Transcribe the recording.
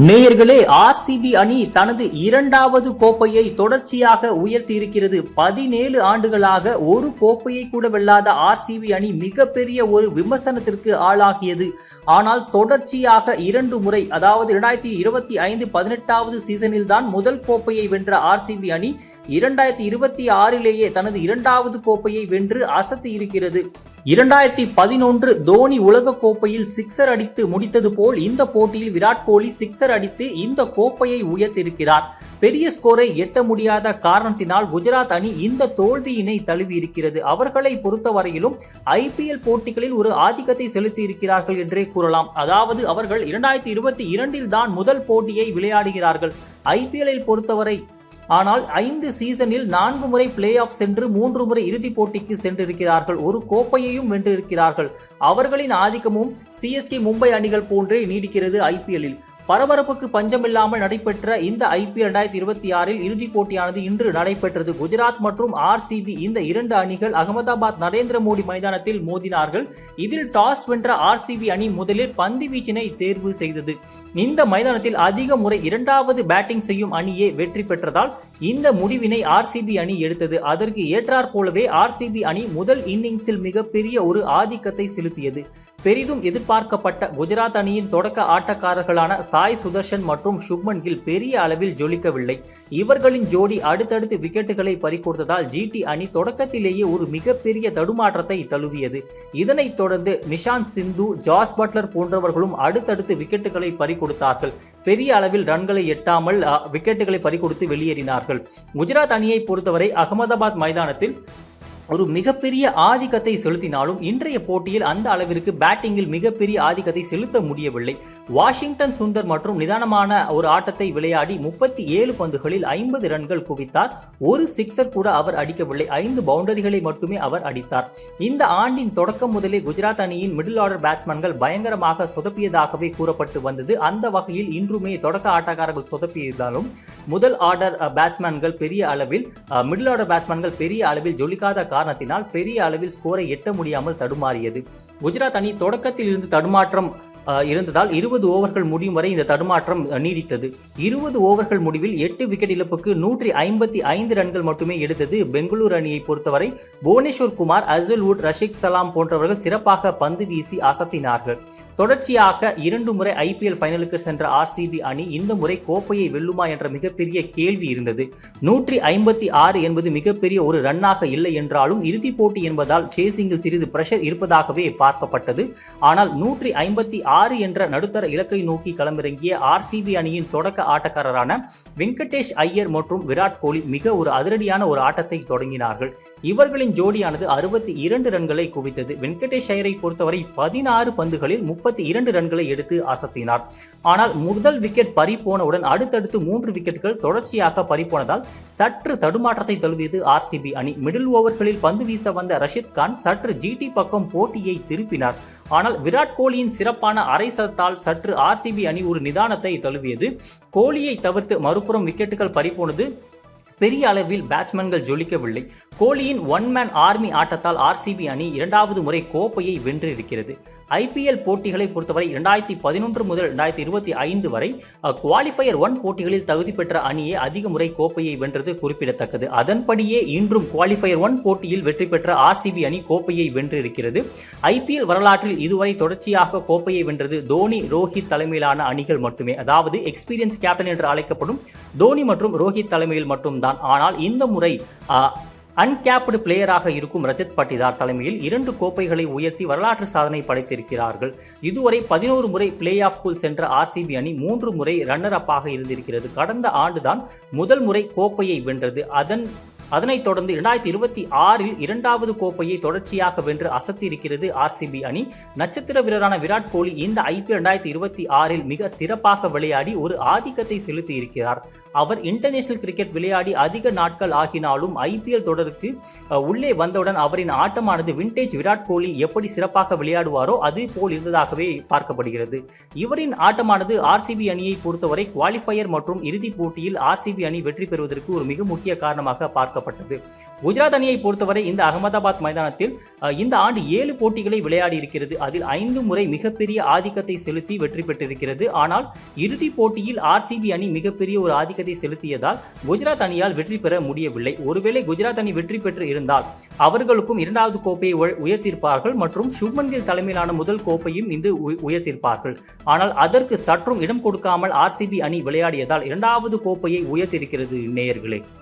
நேயர்களே, ஆர்சிபி அணி தனது இரண்டாவது கோப்பையை தொடர்ச்சியாக உயர்த்தி இருக்கிறது. 17 ஆண்டுகளாக ஒரு கோப்பையை கூட வெல்லாத ஆர்சிபி அணி மிகப்பெரிய ஒரு விமர்சனத்திற்கு ஆளாகியது. ஆனால் தொடர்ச்சியாக 2 முறை, அதாவது 2025 18வது சீசனில் தான் முதல் கோப்பையை வென்ற ஆர்சிபி அணி 2026லேயே தனது இரண்டாவது கோப்பையை வென்று அசத்தி இருக்கிறது. 2011 தோனி உலக கோப்பையில் சிக்ஸர் அடித்து முடித்தது போல் இந்த போட்டியில் விராட் கோலி சிக்ஸர் அடித்து இந்த கோப்பையை உயர்த்தியிருக்கிறார். பெரிய ஸ்கோரை எட்ட முடியாத காரணத்தினால் குஜராத் அணி இந்த தோல்வியினை தழுவி இருக்கிறது. அவர்களை பொறுத்தவரையிலும் IPL போட்டிகளில் ஒரு ஆதிக்கத்தை செலுத்தி இருக்கிறார்கள் என்றே கூறலாம். அதாவது அவர்கள் 2022 தான் முதல் போட்டியை விளையாடுகிறார்கள். IPL பொறுத்தவரை ஆனால் 5 சீசனில் 4 முறை பிளே ஆஃப் சென்று 3 முறை இறுதிப் போட்டிக்கு சென்றிருக்கிறார்கள். ஒரு கோப்பையையும் வென்றிருக்கிறார்கள். அவர்களின் ஆதிக்கமும் CSK மும்பை அணிகள் போன்றே நீடிக்கிறது. IPL-இல் பரபரப்புக்கு பஞ்சமில்லாமல் நடைபெற்ற இந்த IPL 2026 இறுதிப் போட்டியானது இன்று நடைபெற்றது. குஜராத் மற்றும் RCB இந்த இரண்டு அணிகள் அகமதாபாத் நரேந்திர மோடி மைதானத்தில் மோதினார்கள். இதில் டாஸ் வென்ற RCB அணி முதலில் பந்து வீச்சினை தேர்வு செய்தது. இந்த மைதானத்தில் அதிக முறை இரண்டாவது பேட்டிங் செய்யும் அணியே வெற்றி பெற்றதால் இந்த முடிவினை RCB அணி எடுத்தது. அதற்கு ஏற்றாற் போலவே RCB அணி முதல் இன்னிங்ஸில் மிகப்பெரிய ஒரு ஆதிக்கத்தை செலுத்தியது. பெரிதும் எதிர்பார்க்கப்பட்ட குஜராத் அணியின் தொடக்க ஆட்டக்காரர்களான சாய் சுதர்ஷன் மற்றும் சுப்மன் கில் பெரிய அளவில் ஜொலிக்கவில்லை. இவர்களின் ஜோடி அடுத்தடுத்து விக்கெட்டுகளை பறிகொடுத்ததால் GT அணி தொடக்கத்திலேயே ஒரு மிகப்பெரிய தடுமாற்றத்தை தழுவியது. இதனைத் தொடர்ந்து நிஷாந்த் சிந்து, ஜாஸ் பட்லர் போன்றவர்களும் அடுத்தடுத்து விக்கெட்டுகளை பறிகொடுத்தார்கள். பெரிய அளவில் ரன்களை எட்டாமல் விக்கெட்டுகளை பறிகொடுத்து வெளியேறினார்கள். குஜராத் அணியை பொறுத்தவரை அகமதாபாத் மைதானத்தில் ஒரு மிகப்பெரிய ஆதிக்கத்தை செலுத்தினாலும் இன்றைய போட்டியில் அந்த அளவிற்கு பேட்டிங்கில் மிகப்பெரிய ஆதிக்கத்தை செலுத்த முடியவில்லை. வாஷிங்டன் சுந்தர் மற்றும் நிதானமான ஒரு ஆட்டத்தை விளையாடி 37 பந்துகளில் 50 ரன்கள் குவித்தார். ஒரு சிக்ஸர் கூட அவர் அடிக்கவில்லை. 5 பவுண்டரிகளை மட்டுமே அவர் அடித்தார். இந்த ஆண்டின் தொடக்கம் முதலே குஜராத் அணியின் மிடில் ஆர்டர் பேட்ஸ்மேன்கள் பயங்கரமாக சொதப்பியதாகவே கூறப்பட்டு வந்தது. அந்த வகையில் இன்றுமே தொடக்க ஆட்டக்காரர்கள் சொதப்பியதாலும் முதல் ஆர்டர் பேட்ஸ்மேன்கள் பெரிய அளவில் மிடில் ஆர்டர் பேட்ஸ்மேன்கள் பெரிய அளவில் ஜொலிக்காத காரணத்தினால் பெரிய அளவில் ஸ்கோரை எட்ட முடியாமல் தடுமாறியது. குஜராத் அணி தொடக்கத்தில் இருந்து தடுமாற்றம் இருந்ததால் 20 ஓவர்கள் முடியும் வரை இந்த தடுமாற்றம் நீடித்தது. 20 ஓவர்கள் முடிவில் 8 விக்கெட் இழப்புக்கு 155 ரன்கள் மட்டுமே எடுத்தது. பெங்களூரு அணியை பொறுத்தவரை புவனேஸ்வர் குமார், அசல்வுட், ரஷிக் சலாம் போன்றவர்கள் சிறப்பாக பந்து வீசி அசத்தினார்கள். தொடர்ச்சியாக 2 முறை IPL ஃபைனலுக்கு சென்ற RCB அணி இந்த முறை கோப்பையை வெல்லுமா என்ற மிகப்பெரிய கேள்வி இருந்தது. 156 என்பது மிகப்பெரிய ஒரு ரன்னாக இல்லை என்றாலும் இறுதிப் போட்டி என்பதால் சேசிங்கில் சிறிது பிரஷர் இருப்பதாகவே பார்க்கப்பட்டது. ஆனால் 156 என்ற நடுத்தர இலக்கை நோக்கி களமிறங்கிய RCB அணியின் தொடக்க ஆட்டக்காரரான வெங்கடேஷ் ஐயர் மற்றும் விராட் கோலி மிக ஒரு அதிரடியான ஒரு ஆட்டத்தை தொடங்கினார்கள். இவர்களின் ஜோடியானது 62 ரன்களை குவித்தது. வெங்கடேஷ் ஐயரை பொறுத்தவரை 16 பந்துகளில் 32 ரன்களை எடுத்து அசத்தினார். ஆனால் முதல் விக்கெட் பறிபோனவுடன் அடுத்தடுத்து 3 விக்கெட்டுகள் தொடர்ச்சியாக பறிபோனதால் சற்று தடுமாற்றத்தை தழுவியது RCB அணி. மிடில் ஓவர்களில் பந்து வீச வந்த ரஷித் கான் சற்று GT பக்கம் போட்டியை திருப்பினார். ஆனால் விராட் கோலியின் சிறப்பான அரை சதத்தால் சற்று RCB அணி ஒரு நிதானத்தை தழுவியது. கோலியை தவிர்த்து மறுபுறம் விக்கெட்டுகள் பறிபோனது. பெரிய அளவில் பேட்ஸ்மேன்கள் ஜொலிக்கவில்லை. கோலியின் ஒன் மேன் ஆர்மி ஆட்டத்தால் RCB அணி இரண்டாவது முறை கோப்பையை வென்றிருக்கிறது. IPL போட்டிகளை பொறுத்தவரை 2011 முதல் 2025 வரை குவாலிஃபயர் 1 போட்டிகளில் தகுதி பெற்ற அணியே அதிக முறை கோப்பையை வென்றது குறிப்பிடத்தக்கது. அதன்படியே இன்றும் குவாலிஃபயர் 1 போட்டியில் வெற்றி பெற்ற RCB அணி கோப்பையை வென்றிருக்கிறது. IPL வரலாற்றில் இதுவரை தொடர்ச்சியாக கோப்பையை வென்றது தோனி, ரோஹித் தலைமையிலான அணிகள் மட்டுமே. அதாவது எக்ஸ்பீரியன்ஸ் கேப்டன் என்று அழைக்கப்படும் தோனி மற்றும் ரோஹித் தலைமையில் மட்டும்தான். ஆனால் இந்த முறை அன்கேப்டு பிளேயராக இருக்கும் ரஜத் பட்டிதார் தலைமையில் 2 கோப்பைகளை உயர்த்தி வரலாற்று சாதனை படைத்திருக்கிறார்கள். இதுவரை 11 முறை பிளே ஆஃப்க்குள் சென்ற RCB அணி 3 முறை ரன்னர் அப்பாக இருந்திருக்கிறது. கடந்த ஆண்டுதான் முதல் முறை கோப்பையை வென்றது. அதனைத் தொடர்ந்து 2026 இரண்டாவது கோப்பையை தொடர்ச்சியாக வென்று அசத்தி இருக்கிறது RCB அணி. நட்சத்திர வீரரான விராட் கோலி இந்த IPL 2026 மிக சிறப்பாக விளையாடி ஒரு ஆதிக்கத்தை செலுத்தி இருக்கிறார். அவர் இன்டர்நேஷனல் கிரிக்கெட் விளையாடி அதிக நாட்கள் ஆகினாலும் IPL தொடருக்கு உள்ளே வந்தவுடன் அவரின் ஆட்டமானது விண்டேஜ் விராட் கோலி எப்படி சிறப்பாக விளையாடுவாரோ அது போல் இருந்ததாகவே பார்க்கப்படுகிறது. இவரின் ஆட்டமானது RCB அணியை பொறுத்தவரை குவாலிஃபயர் மற்றும் இறுதிப் போட்டியில் RCB அணி வெற்றி பெறுவதற்கு ஒரு மிக முக்கிய காரணமாக பார்க்க பார்க்கப்பட்டது. குஜராத் அணியை பொறுத்தவரை இந்த அகமதாபாத் மைதானத்தில் இந்த ஆண்டு 7 போட்டிகளை விளையாடி இருக்கிறது. அதில் 5 முறை மிகப்பெரிய ஆதிக்கத்தை செலுத்தி வெற்றி பெற்றிருக்கிறது. ஆனால் இறுதிப் போட்டியில் ஆர்சிபி அணி மிகப்பெரிய ஒரு ஆதிக்கத்தை செலுத்தியதால் குஜராத் அணியால் வெற்றி பெற முடியவில்லை. ஒருவேளை குஜராத் அணி வெற்றி பெற்று இருந்தால் அவர்களுக்கும் 2வது கோப்பையை உயர்த்தியிருப்பார்கள் மற்றும் சுப்மன் கில் தலைமையிலான முதல் கோப்பையும் இந்த உயர்த்தியிருப்பார்கள். ஆனால் அதற்கு சற்றும் இடம் கொடுக்காமல் ஆர்சிபி அணி விளையாடியதால் 2வது கோப்பையை உயர்த்தியிருக்கிறது நேயர்களே.